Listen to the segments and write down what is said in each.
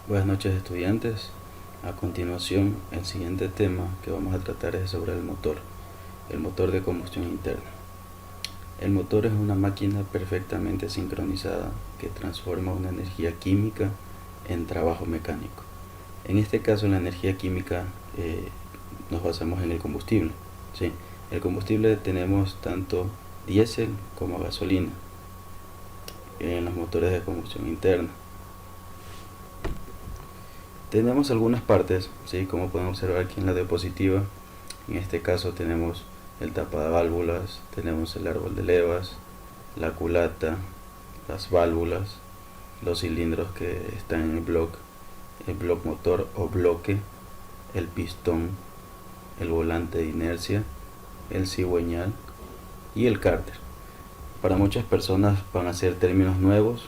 Buenas noches, estudiantes. A continuación, el siguiente tema que vamos a tratar es sobre el motor de combustión interna. El motor es una máquina perfectamente sincronizada que transforma una energía química en trabajo mecánico. En este caso, en la energía química nos basamos en el combustible. ¿Sí? El combustible tenemos tanto diésel como gasolina en los motores de combustión interna. Tenemos algunas partes, ¿sí? Como pueden observar aquí en la diapositiva. En este caso tenemos el tapadaválvulas, tenemos el árbol de levas, la culata, las válvulas, los cilindros que están en el bloque motor o bloque, el pistón, el volante de inercia, el cigüeñal y el cárter. Para muchas personas van a ser términos nuevos,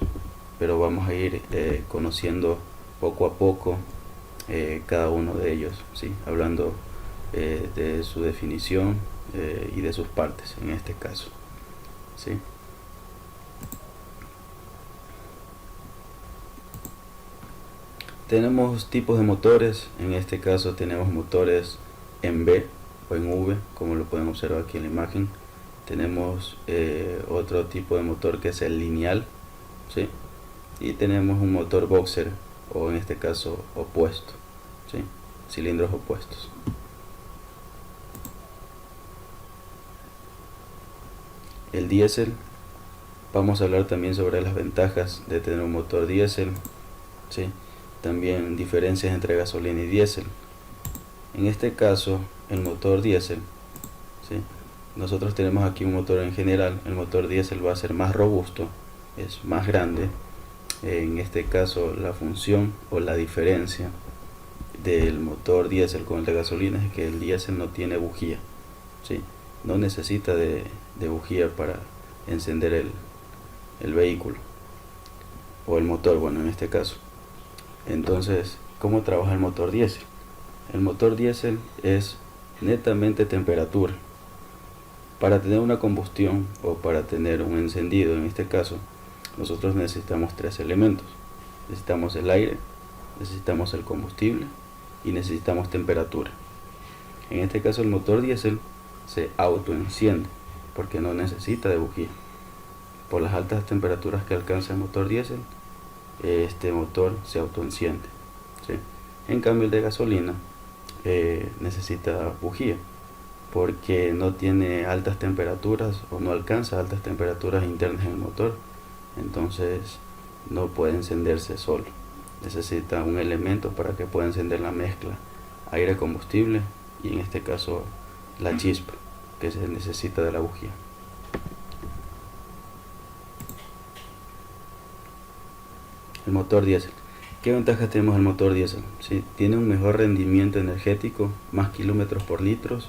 pero vamos a ir conociendo poco a poco cada uno de ellos, ¿sí? Hablando de su definición y de sus partes en este caso, ¿sí? Tenemos tipos de motores. En este caso tenemos motores en V o en V, como lo pueden observar aquí en la imagen. Tenemos otro tipo de motor que es el lineal, ¿sí? Y tenemos un motor boxer, o en este caso opuesto, ¿sí? Cilindros opuestos. El diésel, vamos a hablar también sobre las ventajas de tener un motor diésel, ¿sí? También diferencias entre gasolina y diésel. En este caso, el motor diésel, ¿sí? Nosotros tenemos aquí un motor en general. El motor diésel va a ser más robusto, es más grande. En este caso, la función o la diferencia del motor diésel con el de gasolina es que el diésel no tiene bujía, ¿sí? No necesita de bujía para encender el vehículo o el motor, bueno, en este caso. Entonces, ¿cómo trabaja el motor diésel? El motor diésel es netamente temperatura. Para tener una combustión o para tener un encendido, en este caso, nosotros necesitamos tres elementos. Necesitamos el aire, necesitamos el combustible y necesitamos temperatura. En este caso, el motor diésel se autoenciende porque no necesita de bujía. Por las altas temperaturas que alcanza el motor diésel, este motor se autoenciende, ¿sí? En cambio, el de gasolina necesita bujía porque no tiene altas temperaturas o no alcanza altas temperaturas internas en el motor, entonces no puede encenderse solo. Necesita un elemento para que pueda encender la mezcla aire-combustible y en este caso la chispa que se necesita de la bujía. El motor diésel. ¿Qué ventajas tenemos del motor diésel? Sí, tiene un mejor rendimiento energético, más kilómetros por litro,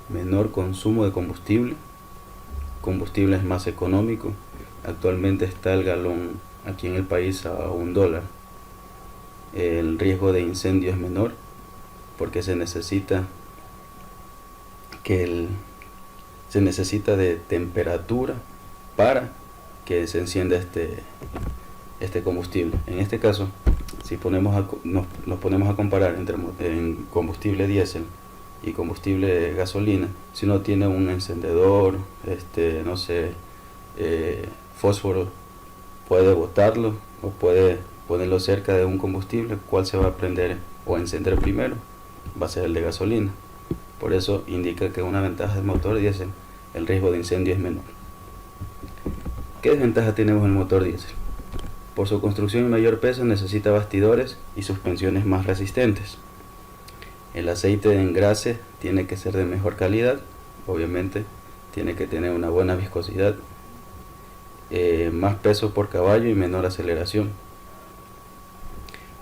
menor consumo de combustible. Combustible es más económico. Actualmente está el galón aquí en el país a $1. El riesgo de incendio es menor porque se necesita de temperatura para que se encienda este combustible. En este caso, si nos ponemos a comparar entre combustible diésel y combustible gasolina, si uno tiene un encendedor, no sé, fósforo, puede botarlo o puede ponerlo cerca de un combustible. ¿Cuál se va a prender o encender primero? Va a ser el de gasolina. Por eso indica que una ventaja del motor diésel, el riesgo de incendio es menor. ¿Qué desventaja tenemos en el motor diésel? Por su construcción y mayor peso necesita bastidores y suspensiones más resistentes. El aceite de engrase tiene que ser de mejor calidad, obviamente tiene que tener una buena viscosidad, más peso por caballo y menor aceleración.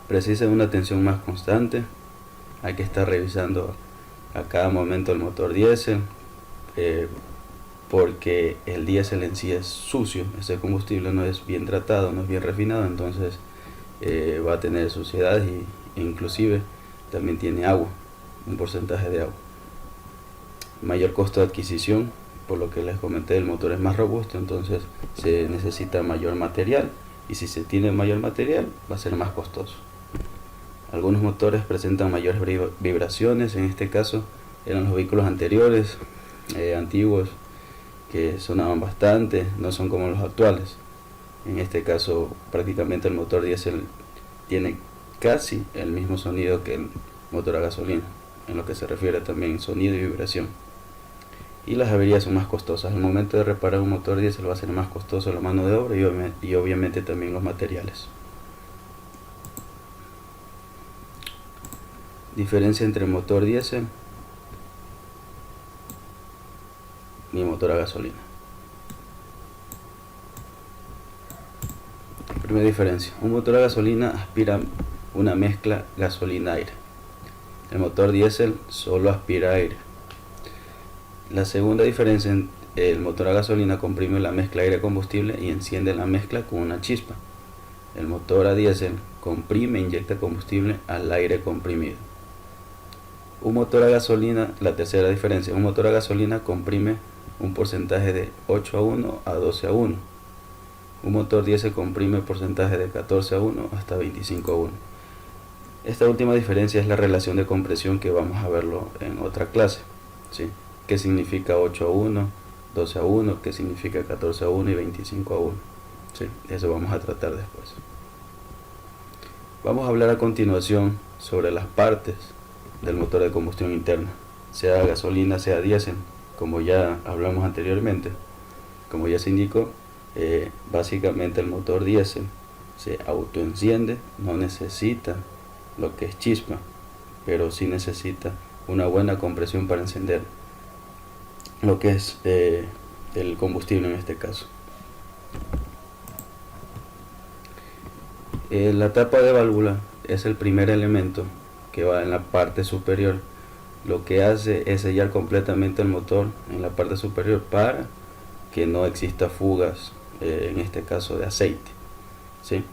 Precisa de una tensión más constante, hay que estar revisando a cada momento el motor diésel, porque el diésel en sí es sucio, ese combustible no es bien tratado, no es bien refinado, entonces va a tener suciedades e inclusive también tiene agua, un porcentaje de agua. Mayor costo de adquisición, por lo que les comenté, el motor es más robusto, entonces se necesita mayor material, y si se tiene mayor material va a ser más costoso. Algunos motores presentan mayores vibraciones, en este caso eran los vehículos anteriores, antiguos, que sonaban bastante, no son como los actuales. En este caso prácticamente el motor diésel tiene casi el mismo sonido que el motor a gasolina, en lo que se refiere también sonido y vibración. Y las averías son más costosas. Al momento de reparar un motor diésel va a ser más costoso la mano de obra y obviamente también los materiales. Diferencia entre motor diésel y motor a gasolina. Primera diferencia: un motor a gasolina aspira una mezcla gasolina-aire. El motor diésel solo aspira aire. La segunda diferencia: el motor a gasolina comprime la mezcla aire-combustible y enciende la mezcla con una chispa. El motor a diésel comprime e inyecta combustible al aire comprimido. Un motor a gasolina, la tercera diferencia: un motor a gasolina comprime un porcentaje de 8:1 a 12:1. Un motor diésel comprime porcentaje de 14:1 hasta 25:1. Esta última diferencia es la relación de compresión, que vamos a verlo en otra clase, ¿sí? ¿Qué significa 8:1, 12:1, qué significa 14:1 y 25:1? ¿Sí? Eso vamos a tratar después. Vamos a hablar a continuación sobre las partes del motor de combustión interna, sea gasolina, sea diésel. Como ya hablamos anteriormente, como ya se indicó, básicamente el motor diésel se autoenciende, no necesita lo que es chispa, pero sí necesita una buena compresión para encender lo que es el combustible en este caso. La tapa de válvula es el primer elemento que va en la parte superior. Lo que hace es sellar completamente el motor en la parte superior para que no exista fugas, en este caso de aceite, ¿sí?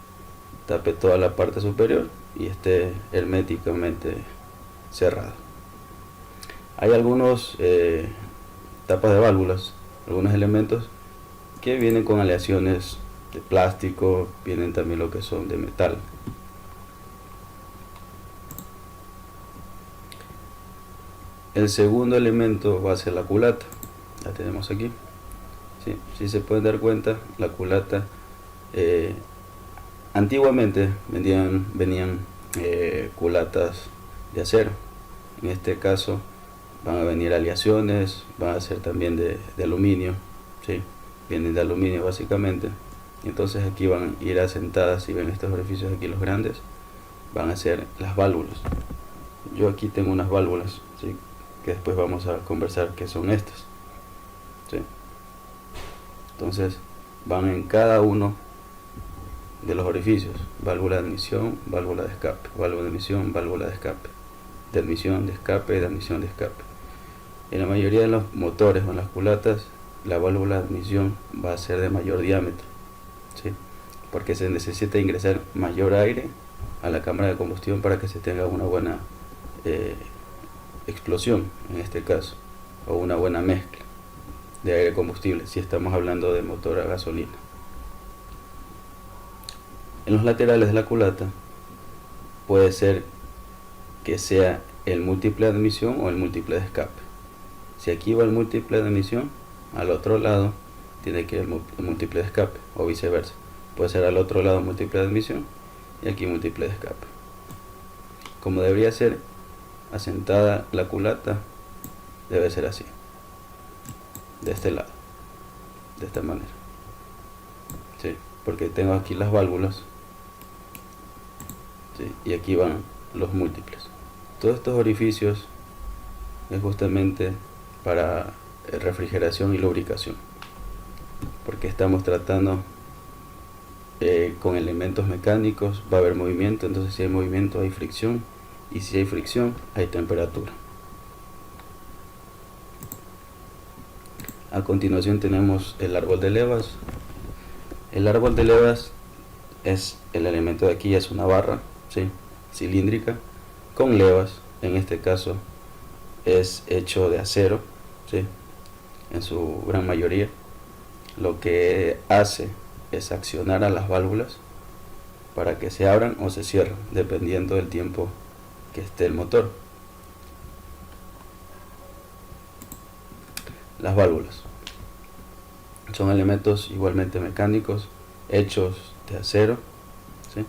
Tape toda la parte superior y esté herméticamente cerrado. Hay algunos tapas de válvulas, algunos elementos que vienen con aleaciones de plástico, vienen también lo que son de metal. El segundo elemento va a ser la culata. La tenemos aquí. ¿Sí? Si se pueden dar cuenta, la culata antiguamente venían culatas de acero. En este caso van a venir aleaciones, van a ser también de aluminio, ¿sí? Vienen de aluminio básicamente. Entonces aquí van a ir asentadas, si ven estos orificios aquí, los grandes, van a ser las válvulas. Yo aquí tengo unas válvulas, ¿sí? Que después vamos a conversar que son estas, ¿sí? Entonces van en cada uno de los orificios: válvula de admisión, válvula de escape, válvula de admisión, válvula de escape, de admisión, de escape, de admisión, de escape. En la mayoría de los motores o en las culatas, la válvula de admisión va a ser de mayor diámetro, ¿sí? Porque se necesita ingresar mayor aire a la cámara de combustión para que se tenga una buena explosión, en este caso, o una buena mezcla de aire combustible, si estamos hablando de motor a gasolina. En los laterales de la culata puede ser que sea el múltiple de admisión o el múltiple de escape. Si aquí va el múltiple de admisión, al otro lado tiene que ir el múltiple de escape, o viceversa. Puede ser al otro lado múltiple de admisión y aquí múltiple de escape. Como debería ser asentada la culata, debe ser así, de este lado, de esta manera, ¿sí? Porque tengo aquí las válvulas, ¿sí? Y aquí van los múltiples. Todos estos orificios es justamente para refrigeración y lubricación, porque estamos tratando con elementos mecánicos. Va a haber movimiento, entonces si hay movimiento hay fricción, y si hay fricción hay temperatura. A continuación tenemos el árbol de levas. El árbol de levas es el elemento de aquí, es una barra, ¿sí? Cilíndrica con levas. En este caso es hecho de acero, ¿sí? En su gran mayoría. Lo que hace es accionar a las válvulas para que se abran o se cierren dependiendo del tiempo que esté el motor. Las válvulas son elementos igualmente mecánicos hechos de acero, ¿sí?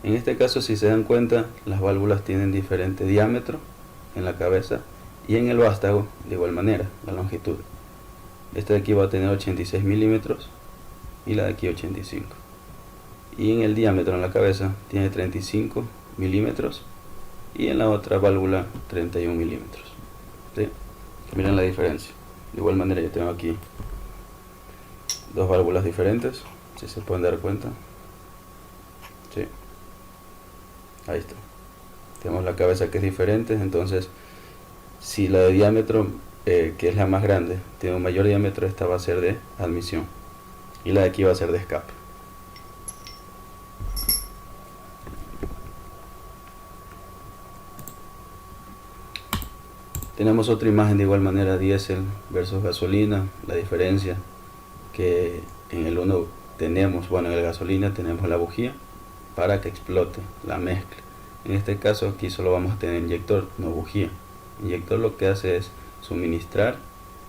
En este caso, si se dan cuenta, las válvulas tienen diferente diámetro en la cabeza y en el vástago de igual manera la longitud. Esta de aquí va a tener 86 milímetros y la de aquí 85, y en el diámetro en la cabeza tiene 35 milímetros y en la otra válvula 31 milímetros, ¿sí? Miren la diferencia. De igual manera yo tengo aquí dos válvulas diferentes, si se pueden dar cuenta, ¿sí? Ahí está. Tenemos la cabeza que es diferente, entonces si la de diámetro, que es la más grande, tiene un mayor diámetro, esta va a ser de admisión y la de aquí va a ser de escape. Tenemos otra imagen de igual manera, diésel versus gasolina. La diferencia que en el uno tenemos, bueno, en el gasolina tenemos la bujía para que explote la mezcla. En este caso aquí solo vamos a tener inyector, no bujía. Inyector lo que hace es suministrar,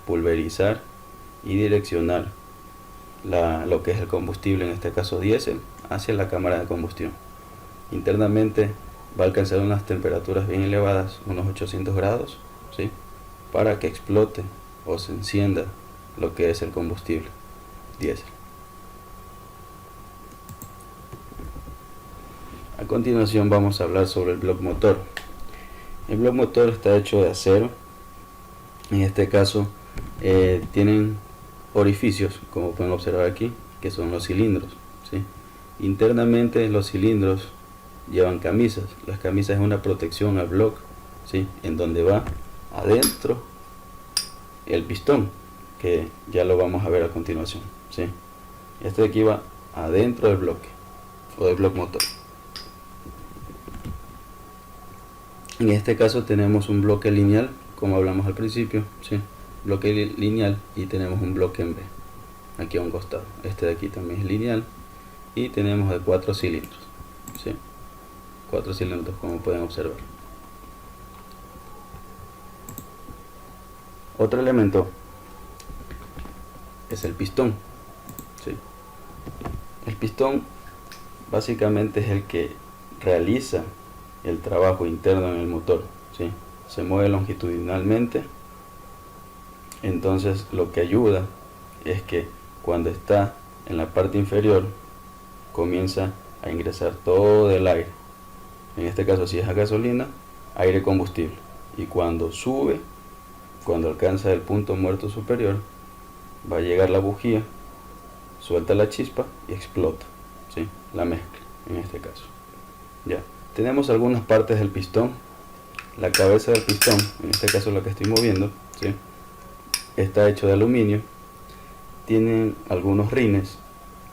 pulverizar y direccionar lo que es el combustible, en este caso diésel, hacia la cámara de combustión. Internamente va a alcanzar unas temperaturas bien elevadas, unos 800 grados, ¿sí? Para que explote o se encienda lo que es el combustible diésel. A continuación vamos a hablar sobre el bloque motor. El bloque motor está hecho de acero. En este caso tienen orificios, como pueden observar aquí, que son los cilindros, ¿sí? Internamente los cilindros llevan camisas. Las camisas es una protección al bloque, ¿sí? En donde va adentro el pistón, que ya lo vamos a ver a continuación, ¿sí? Este de aquí va adentro del bloque o del bloque motor. En este caso tenemos un bloque lineal, como hablamos al principio, ¿sí? Bloque lineal, y tenemos un bloque en B aquí a un costado. Este de aquí también es lineal y tenemos de 4 cilindros, ¿sí? 4 cilindros, como pueden observar. Otro elemento es el pistón, ¿sí? El pistón básicamente es el que realiza el trabajo interno en el motor, ¿sí? Se mueve longitudinalmente, entonces lo que ayuda es que cuando está en la parte inferior comienza a ingresar todo el aire, en este caso si es a gasolina, aire combustible, y cuando sube, cuando alcanza el punto muerto superior, va a llegar la bujía, suelta la chispa y explota, ¿sí? La mezcla en este caso. Ya tenemos algunas partes del pistón. La cabeza del pistón, en este caso la que estoy moviendo, ¿sí? Está hecho de aluminio. Tienen algunos rines,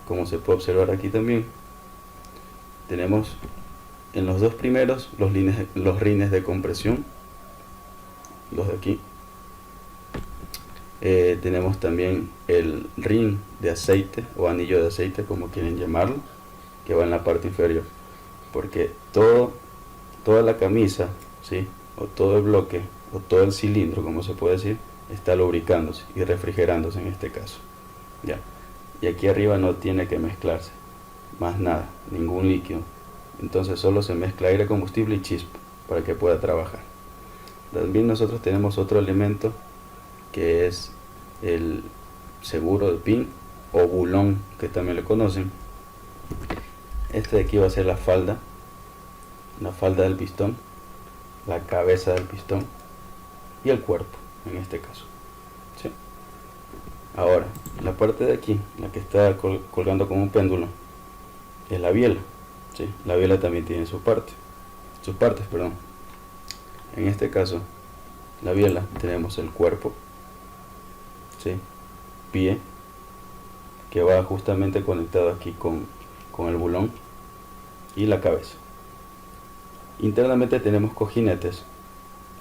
como se puede observar aquí también. Tenemos en los dos primeros los rines de compresión, los de aquí. Tenemos también el rin de aceite o anillo de aceite, como quieren llamarlo, que va en la parte inferior, porque toda la camisa, ¿sí? O todo el bloque o todo el cilindro, como se puede decir, está lubricándose y refrigerándose en este caso, ya. Y aquí arriba no tiene que mezclarse más nada, ningún líquido, entonces solo se mezcla aire, combustible y chispa para que pueda trabajar. También nosotros tenemos otro elemento que es el seguro de pin o bulón, que también le conocen. Este de aquí va a ser la falda del pistón, la cabeza del pistón y el cuerpo, en este caso, ¿sí? Ahora, la parte de aquí, la que está colgando como un péndulo, es la biela, ¿sí? La biela también tiene sus partes, perdón. En este caso, la biela, tenemos el cuerpo, ¿sí? Pie, que va justamente conectado aquí con el bulón, y la cabeza. Internamente tenemos cojinetes,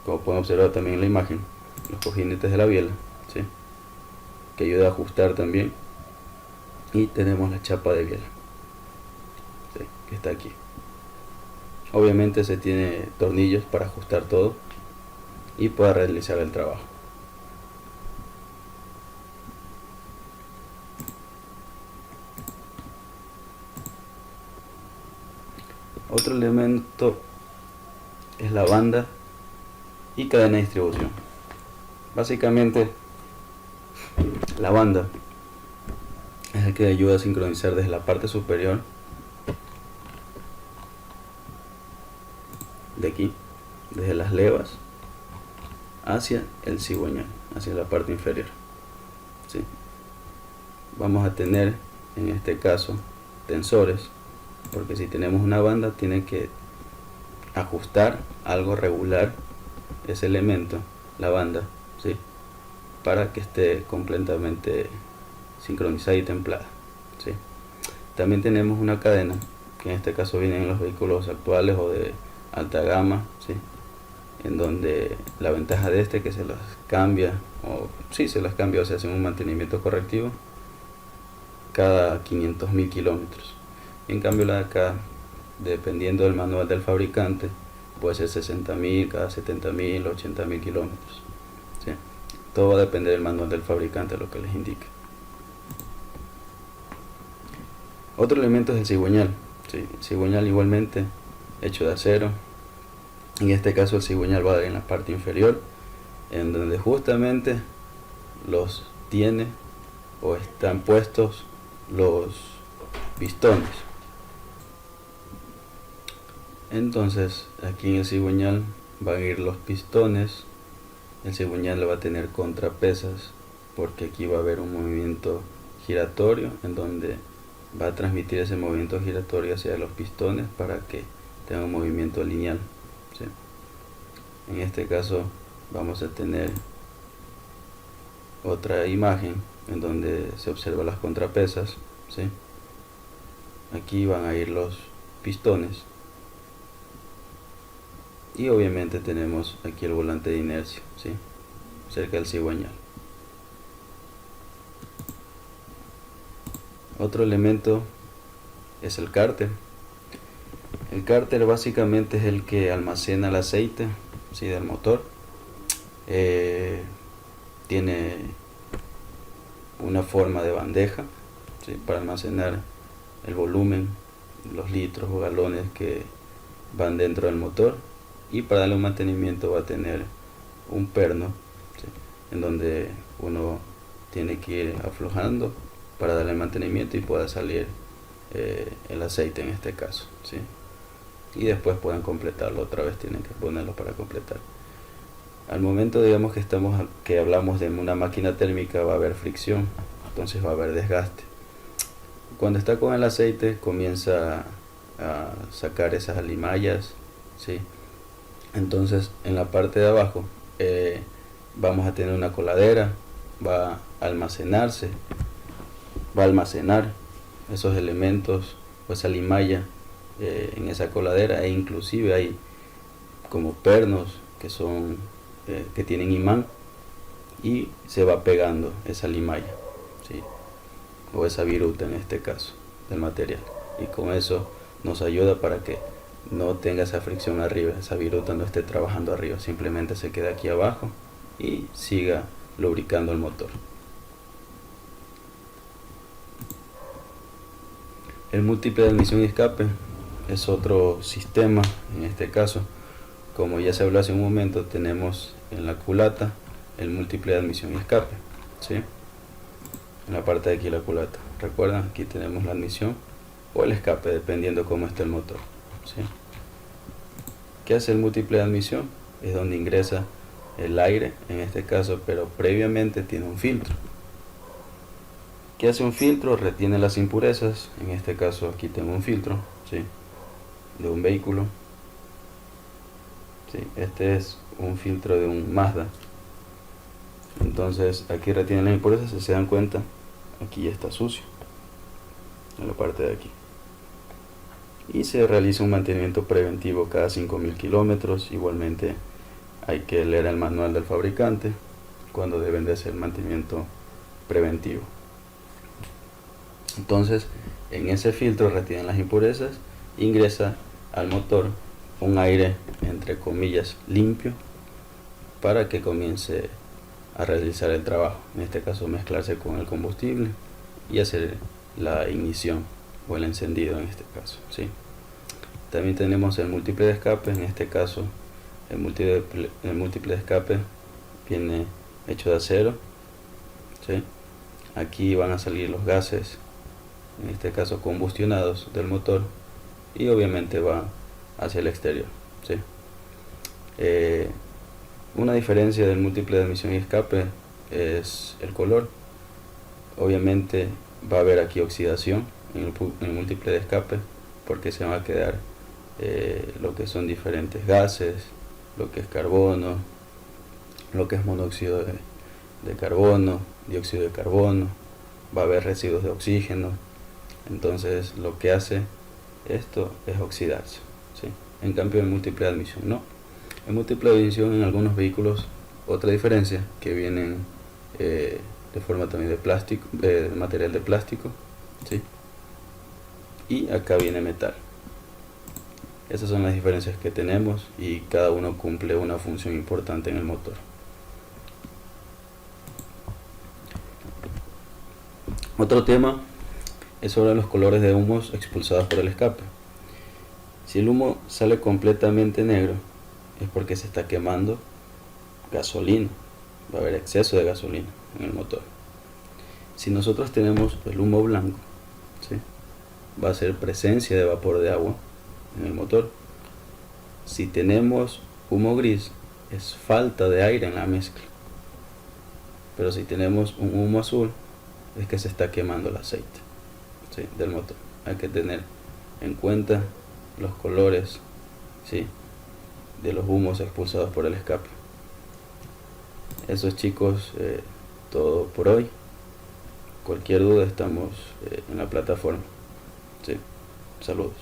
como pueden observar también en la imagen, los cojinetes de la biela, ¿sí? Que ayuda a ajustar también. Y tenemos la chapa de biela, ¿sí? que está aquí. Obviamente se tiene tornillos para ajustar todo y pueda realizar el trabajo. Otro elemento es la banda y cadena de distribución. Básicamente la banda es el que ayuda a sincronizar desde la parte superior de aquí, desde las levas hacia el cigüeñal, hacia la parte inferior. ¿Sí? Vamos a tener en este caso tensores, porque si tenemos una banda tiene que ajustar algo regular ese elemento, la banda, ¿sí? Para que esté completamente sincronizada y templada, ¿sí? También tenemos una cadena, que en este caso viene en los vehículos actuales o de alta gama, ¿sí? En donde la ventaja de este que se las cambia, o sí se las cambia, o se hace un mantenimiento correctivo cada 500.000 kilómetros. En cambio la de acá, dependiendo del manual del fabricante, puede ser 60.000, cada 70.000, 80.000 kilómetros, ¿sí? Todo va a depender del manual del fabricante, lo que les indique. Otro elemento es el cigüeñal, ¿sí? El cigüeñal igualmente hecho de acero. En este caso el cigüeñal va en la parte inferior, en donde justamente los tiene o están puestos los pistones. Entonces aquí en el cigüeñal van a ir los pistones. El cigüeñal va a tener contrapesas, porque aquí va a haber un movimiento giratorio en donde va a transmitir ese movimiento giratorio hacia los pistones para que tenga un movimiento lineal, ¿sí? En este caso vamos a tener otra imagen en donde se observa las contrapesas, ¿sí? Aquí van a ir los pistones y obviamente tenemos aquí el volante de inercia, ¿sí? Cerca del cigüeñal. Otro elemento es el cárter. El cárter básicamente es el que almacena el aceite, ¿sí? Del motor. Tiene una forma de bandeja, ¿sí? Para almacenar el volumen, los litros o galones que van dentro del motor, y para darle un mantenimiento va a tener un perno, ¿sí? En donde uno tiene que ir aflojando para darle mantenimiento y pueda salir el aceite en este caso, ¿sí? Y después pueden completarlo otra vez, tienen que ponerlo para completar. Al momento, digamos, que hablamos de una máquina térmica, va a haber fricción, entonces va a haber desgaste. Cuando está con el aceite comienza a sacar esas alimallas, ¿sí? Entonces en la parte de abajo vamos a tener una coladera, va a almacenarse, va a almacenar esos elementos o esa alimalla en esa coladera, e inclusive hay como pernos que son que tienen imán y se va pegando esa limalla, ¿sí? O esa viruta en este caso del material, y con eso nos ayuda para que no tenga esa fricción arriba, esa viruta no esté trabajando arriba, simplemente se queda aquí abajo y siga lubricando el motor. El múltiple de admisión y escape es otro sistema. En este caso, como ya se habló hace un momento, tenemos en la culata el múltiple de admisión y escape, ¿sí? En la parte de aquí la culata, recuerdan, aquí tenemos la admisión o el escape dependiendo cómo esté el motor, ¿sí? ¿Qué hace el múltiple de admisión? Es donde ingresa el aire en este caso, pero previamente tiene un filtro. ¿Qué hace un filtro? Retiene las impurezas. En este caso aquí tengo un filtro, ¿sí? De un vehículo, ¿sí? Este es un filtro de un Mazda. Entonces aquí retiene las impurezas. Si se dan cuenta, aquí ya está sucio en la parte de aquí, y se realiza un mantenimiento preventivo cada 5.000 kilómetros. Igualmente hay que leer el manual del fabricante cuando deben de hacer mantenimiento preventivo. Entonces en ese filtro retienen las impurezas ingresa al motor un aire entre comillas limpio para que comience a realizar el trabajo, en este caso mezclarse con el combustible y hacer la ignición o el encendido en este caso, ¿sí? También tenemos el múltiple de escape. En este caso el múltiple de escape viene hecho de acero, ¿sí? Aquí van a salir los gases, en este caso combustionados del motor, y obviamente va hacia el exterior, ¿sí? Una diferencia del múltiple de admisión y escape es el color. Obviamente va a haber aquí oxidación en el múltiple de escape, porque se van a quedar lo que son diferentes gases, lo que es carbono, lo que es monóxido de carbono, dióxido de carbono, va a haber residuos de oxígeno. Entonces lo que hace esto es oxidarse, ¿sí? En cambio el múltiple de admisión no. El múltiple de admisión en algunos vehículos, otra diferencia, que vienen de forma también de plástico, material de plástico, ¿sí? Y acá viene metal. Esas son las diferencias que tenemos y cada uno cumple una función importante en el motor. Otro tema es sobre los colores de humos expulsados por el escape. Si el humo sale completamente negro es porque se está quemando gasolina, va a haber exceso de gasolina en el motor. Si nosotros tenemos el humo blanco, ¿sí?, va a ser presencia de vapor de agua en el motor. Si tenemos humo gris es falta de aire en la mezcla, pero si tenemos un humo azul es que se está quemando el aceite, ¿sí?, del motor. Hay que tener en cuenta los colores, ¿sí?, de los humos expulsados por el escape. Eso es, chicos, todo por hoy. Cualquier duda estamos en la plataforma, ¿sí? Saludos.